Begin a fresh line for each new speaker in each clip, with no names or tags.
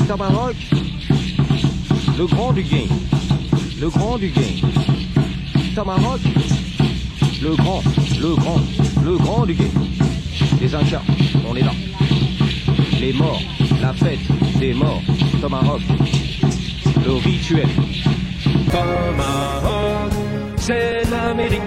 Thomas Rock, le grand du game. Le grand du game. Thomas Rock, le grand du game. Les Incas, on est là. Les morts, la fête des morts. Thomas Rock, le rituel.
Tomahawk, c'est l'Amérique,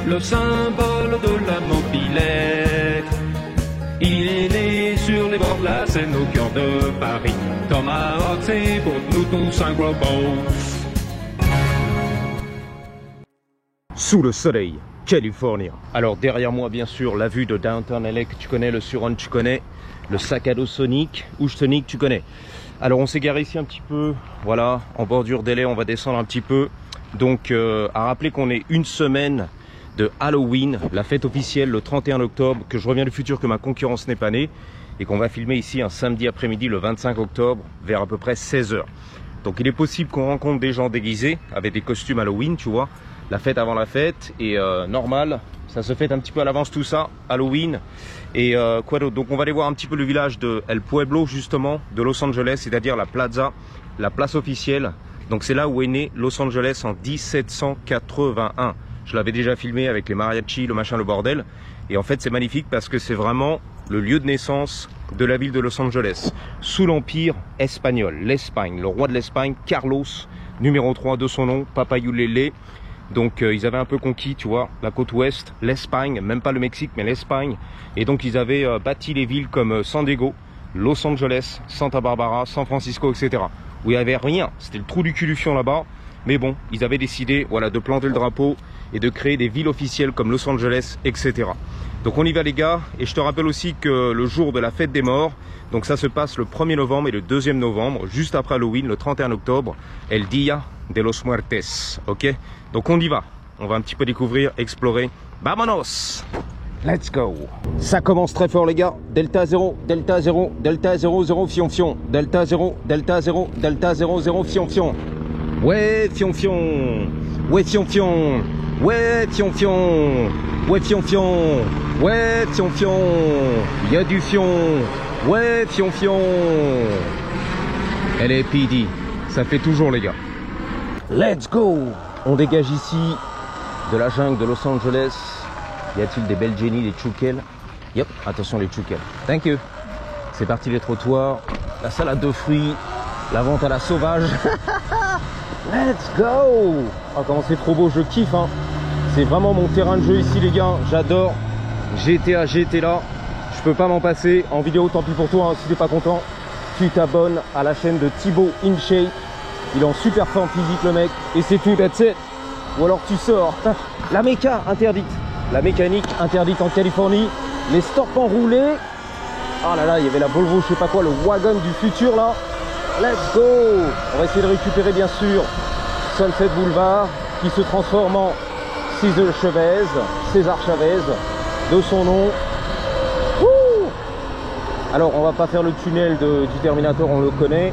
le symbole de la mobilette. Il est né sur les bords de la Seine au cœur de Paris. Tomahawk, c'est pour nous tous un gros boss.
Sous le soleil, Californie. Alors derrière moi, bien sûr, la vue de Downtown LA que tu connais, le Surround tu connais, le sac à dos Sonic, Ouche Sonic tu connais. Alors on s'est garé ici un petit peu, voilà, en bordure d'LA, on va descendre un petit peu. Donc à rappeler qu'on est une semaine de Halloween, la fête officielle le 31 octobre, que je reviens du futur, que ma concurrence n'est pas née, et qu'on va filmer ici un samedi après-midi le 25 octobre vers à peu près 16 h. Donc il est possible qu'on rencontre des gens déguisés avec des costumes Halloween, tu vois, la fête avant la fête, et normal, ça se fête un petit peu à l'avance tout ça, Halloween. Et quoi d'autre? Donc on va aller voir un petit peu le village de El Pueblo justement, de Los Angeles, c'est-à-dire la plaza, la place officielle. Donc c'est là où est né Los Angeles en 1781. Je l'avais déjà filmé avec les mariachis, le machin, le bordel. Et en fait c'est magnifique parce que c'est vraiment le lieu de naissance de la ville de Los Angeles. Sous l'empire espagnol, l'Espagne, le roi de l'Espagne, Carlos, numéro 3 de son nom, Papayulele. Donc ils avaient un peu conquis, tu vois, la côte ouest, l'Espagne, même pas le Mexique, mais l'Espagne. Et donc ils avaient bâti les villes comme San Diego, Los Angeles, Santa Barbara, San Francisco, etc. Où il n'y avait rien, c'était le trou du cul du fion là-bas. Mais bon, ils avaient décidé, voilà, de planter le drapeau et de créer des villes officielles comme Los Angeles, etc. Donc on y va les gars, et je te rappelle aussi que le jour de la fête des morts, donc ça se passe le 1er novembre et le 2e novembre, juste après Halloween, le 31 octobre, El Dia de los Muertes, ok? Donc on y va, on va un petit peu découvrir, explorer, vamonos! Let's go! Ça commence très fort les gars, Delta 0, Delta 0, Delta 0, 0, fion fion, Delta 0, Delta 0, Delta 0, 0, fion fion. Ouais, fion fion, ouais fion fion, ouais fion fion, ouais fion fion, ouais fion fion, il y a du fion, ouais fion fion. LAPD, ça fait toujours les gars. Let's go! On dégage ici de la jungle de Los Angeles. Y a-t-il des belles jennies, des tchoukels? Yep, attention les tchoukels. Thank you. C'est parti les trottoirs, la salade de fruits, la vente à la sauvage. Let's go! Oh comment c'est trop beau, je kiffe hein. C'est vraiment mon terrain de jeu ici les gars, j'adore. GTA, GT là, je peux pas m'en passer. En vidéo tant pis pour toi hein, si t'es pas content. Tu t'abonnes à la chaîne de Thibaut InShape. Il est en super forme physique le mec. Et c'est tout, that's it. Ou alors tu sors. La méca interdite. La mécanique interdite en Californie. Les stores enroulés. Ah là là, il y avait la Volvo, je sais pas quoi, le wagon du futur là. Let's go! On va essayer de récupérer bien sûr Sunset Boulevard qui se transforme en César Chavez, de son nom. Wouh! Alors on va pas faire le tunnel du Terminator, on le connaît.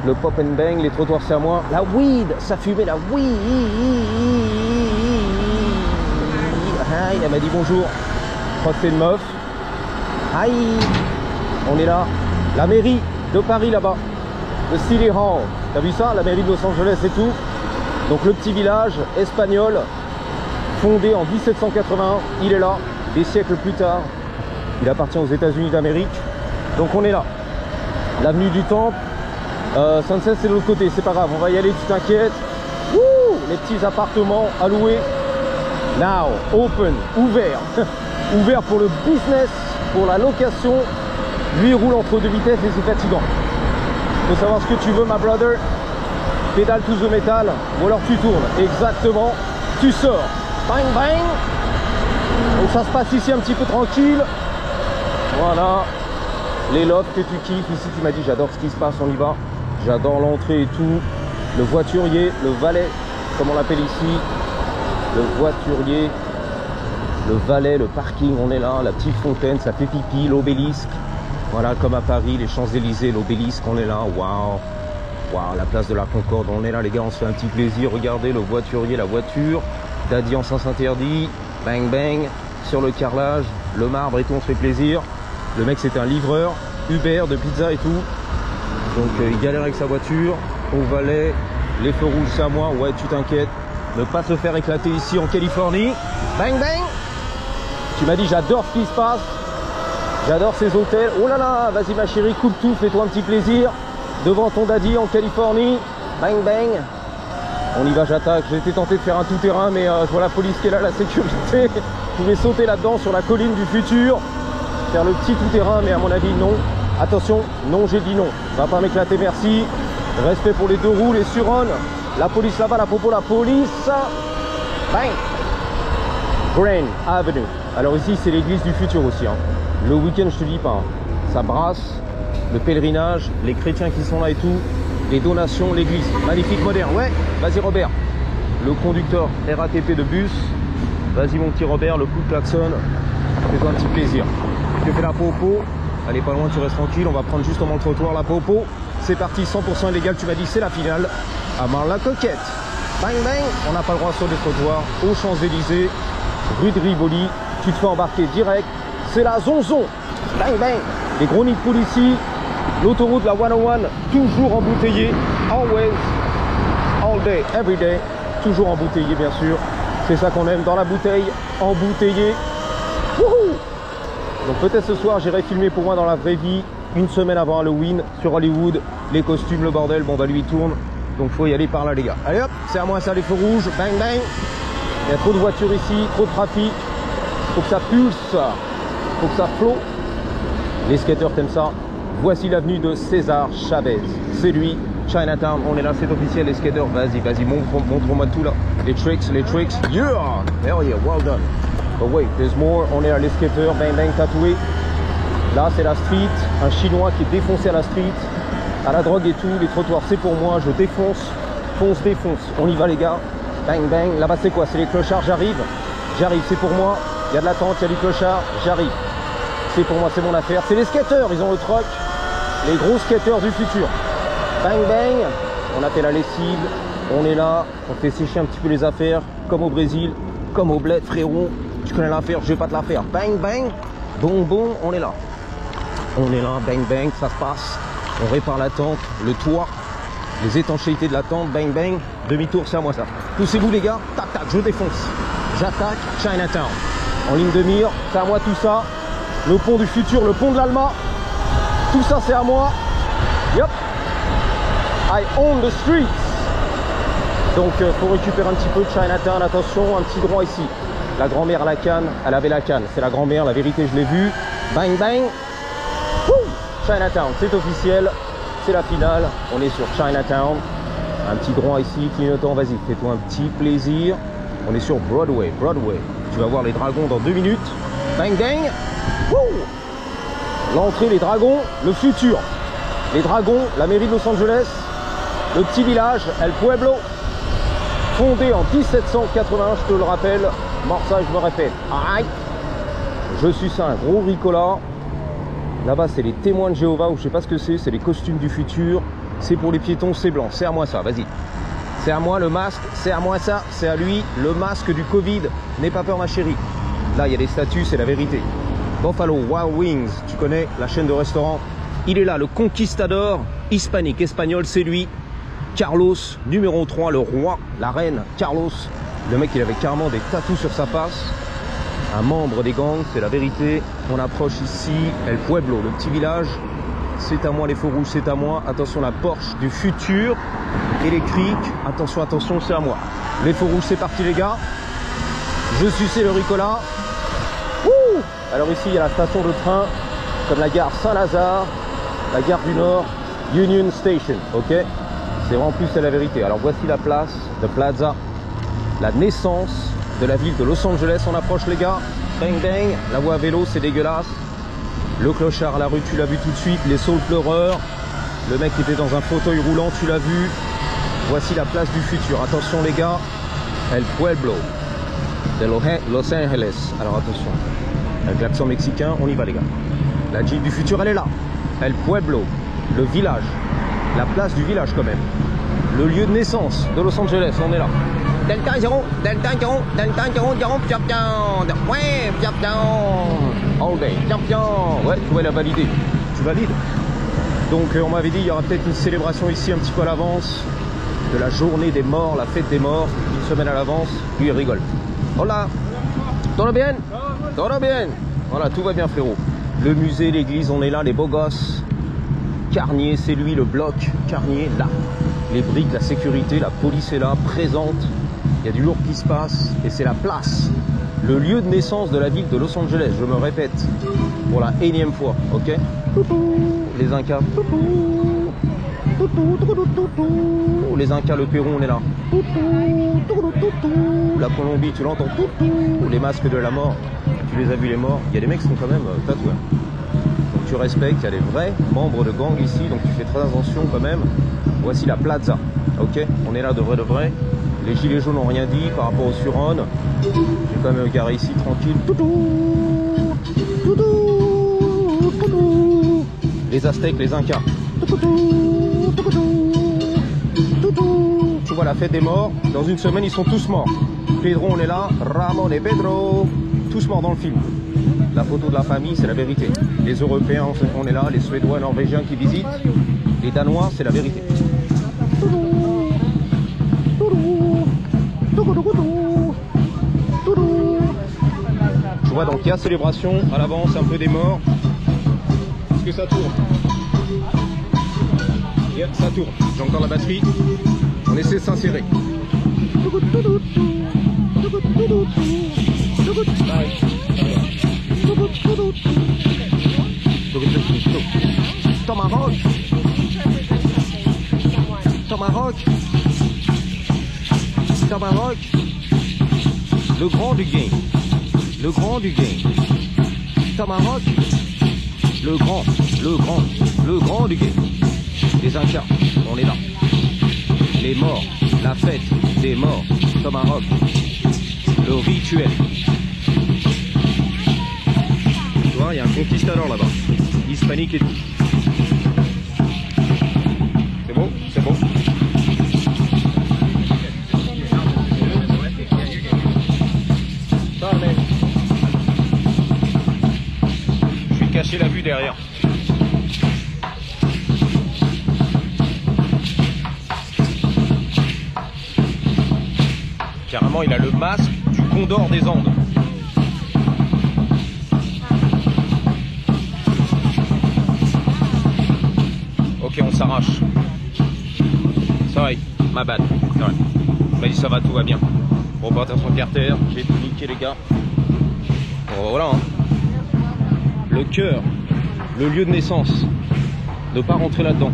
Le pop and bang, les trottoirs c'est à moi. La weed, ça fumait la weed. Ah, elle m'a dit bonjour. Je crois que c'est une meuf. Aïe, on est là. La mairie de Paris là-bas. Le City Hall. T'as vu ça? La mairie de Los Angeles et tout. Donc le petit village espagnol fondé en 1781. Il est là, des siècles plus tard. Il appartient aux États-Unis d'Amérique. Donc on est là. L'avenue du Temple. Sunset c'est de l'autre côté, c'est pas grave, on va y aller, tu t'inquiètes. Les petits appartements à louer. Now, open, ouvert. Ouvert pour le business, pour la location. Lui il roule entre deux vitesses et c'est fatigant. Faut savoir ce que tu veux ma brother. Pédale to the metal, ou alors tu tournes. Exactement, tu sors. Bang bang. Donc ça se passe ici un petit peu tranquille. Voilà. Les lofts que tu kiffes, ici tu m'as dit j'adore ce qui se passe, on y va. J'adore l'entrée et tout. Le voiturier, le valet, comme on l'appelle ici. Le voiturier, le valet, le parking, on est là. La petite fontaine, ça fait pipi, l'obélisque. Voilà, comme à Paris, les Champs-Élysées, l'obélisque, on est là. Waouh, waouh, la place de la Concorde, on est là les gars, on se fait un petit plaisir. Regardez le voiturier, la voiture. Daddy en sens interdit. Bang bang, sur le carrelage, le marbre et tout, on se fait plaisir. Le mec c'était un livreur, Uber de pizza et tout. Donc il galère avec sa voiture, au valet, les feux rouges c'est à moi, ouais tu t'inquiètes, ne pas se faire éclater ici en Californie. Bang bang. Tu m'as dit j'adore ce qui se passe, j'adore ces hôtels. Oh là là, vas-y ma chérie, coupe tout, fais-toi un petit plaisir devant ton daddy en Californie. Bang bang. On y va, j'attaque. J'ai été tenté de faire un tout-terrain, mais je vois la police qui est là, la sécurité. Je pouvais sauter là-dedans sur la colline du futur, faire le petit tout-terrain, mais à mon avis non. Attention, non, j'ai dit non. Va pas m'éclater, merci. Respect pour les deux roues, les Suron. La police là-bas, la popo, la police. Bang. Grand Avenue. Alors ici, c'est l'église du futur aussi. Hein. Le week-end, je te dis pas. Hein. Ça brasse, le pèlerinage, les chrétiens qui sont là et tout, les donations, l'église. Magnifique, moderne. Ouais, vas-y Robert. Le conducteur RATP de bus. Vas-y mon petit Robert, le coup de klaxon. Fais-toi un petit plaisir. Je te fais la popo. Allez, pas loin, tu restes tranquille. On va prendre justement le trottoir, la popo. C'est parti, 100% illégal. Tu m'as dit c'est la finale. À Marne-la-Coquette. Bang bang. On n'a pas le droit sur les trottoirs. Aux Champs-Élysées, rue de Rivoli. Tu te fais embarquer direct. C'est la zonzon. Bang bang. Les gros nids de poule ici. L'autoroute, la 101, toujours embouteillée. Always, all day, every day. Toujours embouteillée, bien sûr. C'est ça qu'on aime dans la bouteille. Embouteillée. Wouhou. Donc peut-être ce soir j'irai filmer pour moi dans la vraie vie, une semaine avant Halloween, sur Hollywood, les costumes, le bordel, bon bah lui il tourne, donc faut y aller par là les gars. Allez hop, c'est à moi ça les feux rouges, bang bang. Il y a trop de voitures ici, trop de trafic, faut que ça pulse, faut que ça flotte. Les skateurs t'aiment ça. Voici l'avenue de César Chavez, c'est lui, Chinatown, on est là, c'est officiel les skateurs, vas-y, vas-y, montre-moi tout là, les tricks, yeah, hell yeah, well done. But wait, there's more. On est à les skateurs, bang bang tatoué. Là c'est la street, un chinois qui est défoncé à la street, à la drogue et tout, les trottoirs c'est pour moi, je défonce, fonce, défonce. On y va les gars, bang bang. Là-bas c'est quoi? C'est les clochards, j'arrive, c'est pour moi. Il y a de l'attente, il y a du clochard, j'arrive. C'est pour moi, c'est mon affaire. C'est les skateurs, ils ont le troc, les gros skateurs du futur. Bang bang, on a fait la lessive, on est là, on fait sécher un petit peu les affaires, comme au Brésil, comme au bled frérot. Tu connais l'affaire, je vais pas te la faire. Bang bang, bon, on est là. On est là, bang bang, ça se passe. On répare la tente, le toit, les étanchéités de la tente, bang bang. Demi-tour, c'est à moi ça. Poussez-vous les gars, tac tac, je défonce. J'attaque Chinatown. En ligne de mire, c'est à moi tout ça. Le pont du futur, le pont de l'Alma. Tout ça c'est à moi. Yep. I own the streets. Donc faut récupérer un petit peu de Chinatown, attention, un petit droit ici. La grand-mère à la canne, elle avait la canne, c'est la grand-mère, la vérité je l'ai vue. Bang bang. Woo. Chinatown, c'est officiel, c'est la finale, on est sur Chinatown. Un petit droit ici, clignotant, vas-y, fais-toi un petit plaisir. On est sur Broadway. Tu vas voir les dragons dans 2 minutes. Bang bang. L'entrée, les dragons, le futur. Les dragons, la mairie de Los Angeles, le petit village, El Pueblo. Fondé en 1781, je te le rappelle. Mort ça, je me répète. Aïe. Je suis ça, un gros ricola. Là-bas, c'est les témoins de Jéhovah, ou je sais pas ce que c'est les costumes du futur. C'est pour les piétons, c'est blanc. C'est à moi ça, vas-y. C'est à moi le masque, c'est à moi ça, c'est à lui le masque du Covid. N'aie pas peur ma chérie. Là, il y a des statues, c'est la vérité. Buffalo Wild Wings, tu connais la chaîne de restaurants. Il est là, le conquistador hispanique, espagnol, c'est lui. Carlos, numéro 3, le roi, la reine, Carlos. Le mec, il avait carrément des tatous sur sa face. Un membre des gangs, c'est la vérité. On approche ici, El Pueblo, le petit village. C'est à moi les feux rouges, c'est à moi. Attention, la Porsche du futur électrique. Attention, attention, c'est à moi. Les feux rouges, c'est parti les gars. Je suçais le ricola. Wouh. Alors ici, il y a la station de train, comme la gare Saint-Lazare, la gare du Nord, Union Station, ok. C'est vraiment plus, c'est la vérité. Alors voici la place de Plaza, la naissance de la ville de Los Angeles. On approche les gars, bang bang, la voie à vélo c'est dégueulasse. Le clochard à la rue, tu l'as vu tout de suite, les saules pleureurs. Le mec qui était dans un fauteuil roulant, tu l'as vu. Voici la place du futur, attention les gars, El Pueblo de Los Angeles. Alors attention, avec l'accent mexicain, on y va les gars. La Jeep du futur elle est là, El Pueblo, le village. La place du village quand même. Le lieu de naissance de Los Angeles, on est là. Delta 0, Delta 0, Delta 0, 0, champion. Ouais, champion. All day, champion. Ouais, tu vas la valider. Tu valides. Donc on m'avait dit il y aura peut-être une célébration ici un petit peu à l'avance de la journée des morts, la fête des morts, une semaine à l'avance. Lui il rigole. Hola, todo bien? Todo bien? Voilà, tout va bien frérot. Le musée, l'église, on est là, les beaux gosses. Carnier, c'est lui, le bloc. Carnier, là. Les briques, la sécurité, la police est là, présente. Il y a du lourd qui se passe et c'est la place. Le lieu de naissance de la ville de Los Angeles, je me répète, pour la énième fois, ok? Les Incas, les Incas, le Pérou, on est là. La Colombie, tu l'entends? Les masques de la mort, tu les as vus les morts? Il y a des mecs qui sont quand même tatoués. Donc tu respectes, il y a des vrais membres de gang ici, donc tu fais très attention quand même. Voici la plaza, ok? On est là de vrai. Les gilets jaunes n'ont rien dit par rapport au Suron. J'ai quand même garé ici tranquille. Les Aztèques, les Incas. Tu vois la fête des morts. Dans une semaine, ils sont tous morts. Pedro, on est là. Ramon et Pedro. Tous morts dans le film. La photo de la famille, c'est la vérité. Les Européens, on est là. Les Suédois, Norvégiens qui visitent. Les Danois, c'est la vérité. Tu vois, donc il y a célébration à l'avance, un peu des morts. Est-ce que ça tourne? Yeah, ça tourne. J'ai encore la batterie. On essaie de s'insérer. Tomahawk. Tomahawk. Tomahawk. Le grand du game. Le grand du game. Tomahawk. Le grand du game. Les Incas, on est là. Les morts, la fête des morts. Tomahawk. Le rituel. Tu vois, il y a un conquistador là-bas. Hispanique et tout. C'est bon? C'est bon? Je vais cacher la vue derrière. Carrément, il a le masque du Condor des Andes. Ok, on s'arrache. Sorry, my bad. Ouais. On m'a dit ça va, tout va bien. Bon, bah attention Carter, j'ai tout niqué les gars. Bon, voilà. Hein. Le cœur, le lieu de naissance. Ne pas rentrer là-dedans.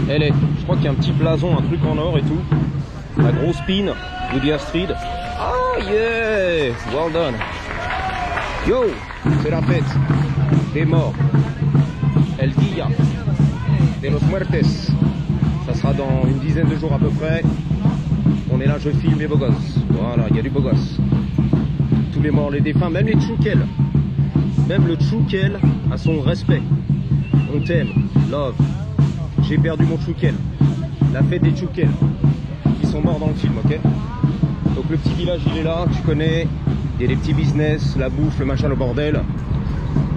Elle est, je crois qu'il y a un petit blason, un truc en or et tout. La grosse pin, Woody Astrid. Oh yeah, well done. Yo, c'est la fête des morts. El Dia de los Muertes. Ça sera dans une dizaine de jours à peu près. On est là, je filme les beaux gosses. Voilà, il y a du beau gosse. Tous les morts, les défunts, même les Tchoukel. Même le Tchoukel a son respect. On t'aime, love. J'ai perdu mon Tchoukel. La fête des Tchoukel. Qui sont morts dans le film, ok? Donc le petit village, il est là, tu connais. Il y a des petits business, la bouffe, le machin, le bordel.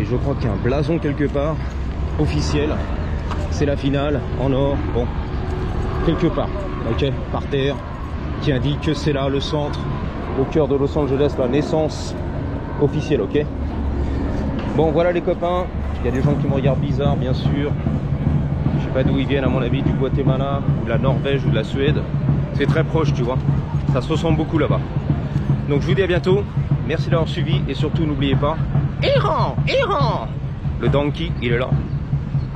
Et je crois qu'il y a un blason quelque part, officiel. C'est la finale, en or, bon. Quelque part, ok? Par terre. Qui indique que c'est là le centre, au cœur de Los Angeles, la naissance officielle, ok? Bon, voilà les copains, il y a des gens qui me regardent bizarre, bien sûr. Je sais pas d'où ils viennent, à mon avis, du Guatemala, ou de la Norvège, ou de la Suède. C'est très proche, tu vois. Ça se ressemble beaucoup là-bas. Donc je vous dis à bientôt, merci d'avoir suivi, et surtout n'oubliez pas, Iran, Iran! Le donkey, il est là.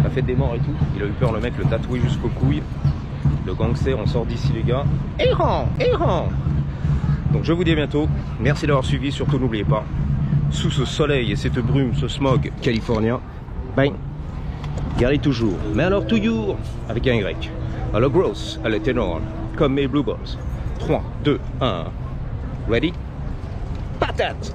La fête des morts et tout, il a eu peur le mec, le tatoué jusqu'aux couilles. Le gangster, on sort d'ici les gars. Iran, Iran. Donc je vous dis à bientôt. Merci d'avoir suivi. Surtout n'oubliez pas, sous ce soleil et cette brume, ce smog californien, ben, gardez toujours, mais alors toujours, avec un Y. À la grosse, à la ténor, comme mes Blue Balls. 3, 2, 1. Ready? Patate!